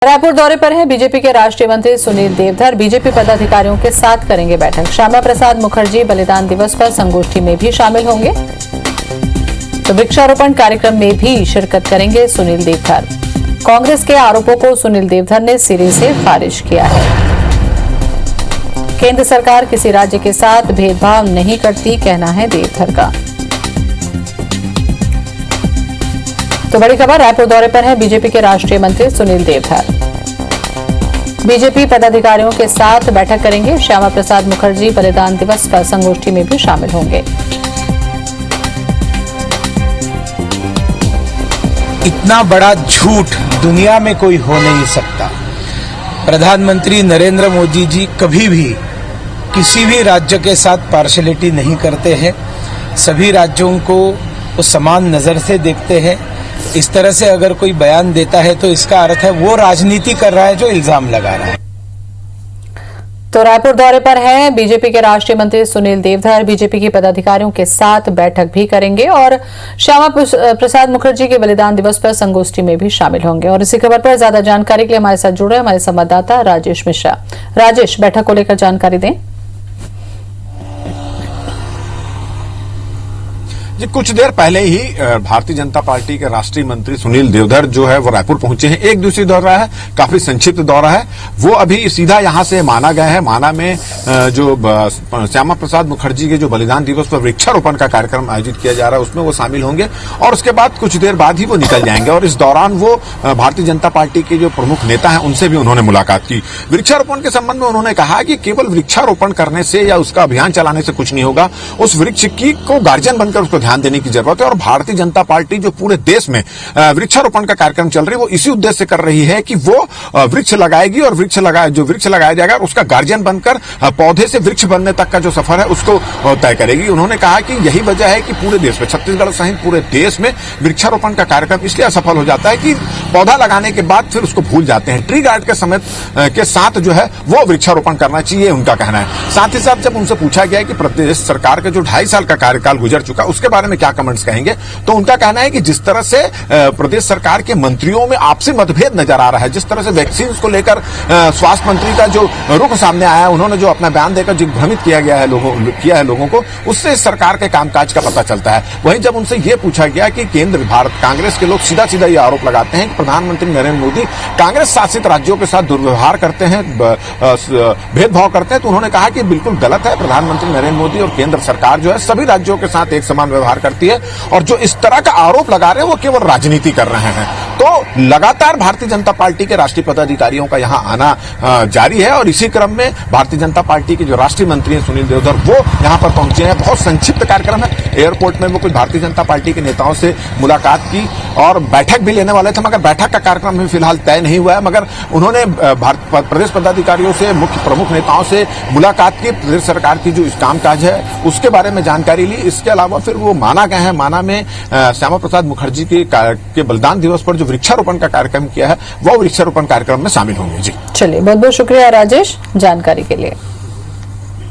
रायपुर दौरे पर हैं बीजेपी के राष्ट्रीय मंत्री सुनील देवधर। बीजेपी पदाधिकारियों के साथ करेंगे बैठक। श्यामा प्रसाद मुखर्जी बलिदान दिवस पर संगोष्ठी में भी शामिल होंगे, तो वृक्षारोपण कार्यक्रम में भी शिरकत करेंगे सुनील देवधर। कांग्रेस के आरोपों को सुनील देवधर ने सिरे से खारिज किया है। केंद्र सरकार किसी राज्य के साथ भेदभाव नहीं करती, कहना है देवधर का। तो बड़ी खबर, रायपुर दौरे पर है बीजेपी के राष्ट्रीय मंत्री सुनील देवधर। बीजेपी पदाधिकारियों के साथ बैठक करेंगे। श्यामा प्रसाद मुखर्जी बलिदान दिवस पर संगोष्ठी में भी शामिल होंगे। इतना बड़ा झूठ दुनिया में कोई हो नहीं सकता। प्रधानमंत्री नरेंद्र मोदी जी कभी भी किसी भी राज्य के साथ पार्शलिटी नहीं करते हैं। सभी राज्यों को वो समान नजर से देखते हैं। इस तरह से अगर कोई बयान देता है तो इसका अर्थ है वो राजनीति कर रहा है, जो इल्जाम लगा रहा है। तो रायपुर दौरे पर हैं बीजेपी के राष्ट्रीय मंत्री सुनील देवधर। बीजेपी के पदाधिकारियों के साथ बैठक भी करेंगे और श्यामा प्रसाद मुखर्जी के बलिदान दिवस पर संगोष्ठी में भी शामिल होंगे। और इसी खबर पर ज्यादा जानकारी के लिए हमारे साथ जुड़े हमारे संवाददाता राजेश मिश्रा। राजेश, बैठक को लेकर जानकारी दें। जी, कुछ देर पहले ही भारतीय जनता पार्टी के राष्ट्रीय मंत्री सुनील देवधर जो है वो रायपुर पहुंचे हैं। एक दिवसीय दौरा है, काफी संक्षिप्त दौरा है। वो अभी सीधा यहां से माना गया है। माना में जो श्यामा प्रसाद मुखर्जी के जो बलिदान दिवस पर वृक्षारोपण का कार्यक्रम आयोजित किया जा रहा है उसमें वो शामिल होंगे और उसके बाद कुछ देर बाद ही वो निकल जाएंगे। और इस दौरान वो भारतीय जनता पार्टी के जो प्रमुख नेता है उनसे भी उन्होंने मुलाकात की। वृक्षारोपण के संबंध में उन्होंने कहा कि केवल वृक्षारोपण करने से या उसका अभियान चलाने से कुछ नहीं होगा, उस वृक्ष की को गार्जियन बनकर उसको ध्यान देने की जरूरत है। और भारतीय जनता पार्टी जो पूरे देश में वृक्षारोपण का कार्यक्रम चल रही है वो इसी उद्देश्य से कर रही है कि वो वृक्ष लगाएगी और वृक्ष लगाया जाएगा उसका गार्जियन बनकर पौधे से वृक्ष बनने तक का जो सफर है उसको तय करेगी। उन्होंने कहा कि यही वजह है कि पूरे देश में, छत्तीसगढ़ सहित पूरे देश में वृक्षारोपण का कार्यक्रम इसलिए असफल हो जाता है कि पौधा लगाने के बाद फिर उसको भूल जाते हैं। ट्री गार्ड के समय के साथ जो है वो वृक्षारोपण करना चाहिए, उनका कहना है। साथ ही साथ जब उनसे पूछा गया कि प्रदेश सरकार का जो 2.5 साल का कार्यकाल गुजर चुका उसके बारे में क्या कमेंट्स कहेंगे, तो उनका कहना है कि जिस तरह से प्रदेश सरकार के मंत्रियों में आपसी मतभेद नजर आ रहा है, जिस तरह से वैक्सीन को लेकर स्वास्थ्य मंत्री का जो रुख सामने आया, उन्होंने जो अपना बयान देकर जो भ्रमित किया है लोगों को, उससे सरकार के कामकाज का पता चलता है। वहीं जब उनसे यह पूछा गया कि केंद्र भारत कांग्रेस के लोग सीधा सीधा ये आरोप लगाते हैं कि प्रधानमंत्री नरेंद्र मोदी कांग्रेस शासित राज्यों के साथ दुर्व्यवहार करते हैं, भेदभाव करते हैं, तो उन्होंने कहा कि बिल्कुल गलत है। प्रधानमंत्री नरेंद्र मोदी और केंद्र सरकार जो है सभी राज्यों के साथ एक समान व्यवहार करती है और जो इस तरह का आरोप लगा रहे हैं वो केवल राजनीति कर रहे हैं। तो लगातार भारतीय जनता पार्टी के राष्ट्रीय पदाधिकारियों का यहां आना जारी है और इसी क्रम में भारतीय जनता पार्टी के जो राष्ट्रीय मंत्री हैं सुनील देवधर वो यहां पर पहुंचे हैं। बहुत संक्षिप्त कार्यक्रम है। एयरपोर्ट में वो कुछ भारतीय जनता पार्टी के नेताओं से मुलाकात की और बैठक भी लेने वाले थे, मगर बैठक का कार्यक्रम भी फिलहाल तय नहीं हुआ है। मगर उन्होंने प्रदेश पदाधिकारियों से, मुख्य प्रमुख नेताओं से मुलाकात की, प्रदेश सरकार की जो कामकाज है उसके बारे में जानकारी ली। इसके अलावा फिर वो माना गए हैं। माना में श्यामा प्रसाद मुखर्जी के बलिदान दिवस पर जो वृक्षारोपण का कार्यक्रम किया है वो वृक्षारोपण कार्यक्रम में शामिल होंगे। जी चलिए, बहुत बहुत शुक्रिया राजेश जानकारी के लिए।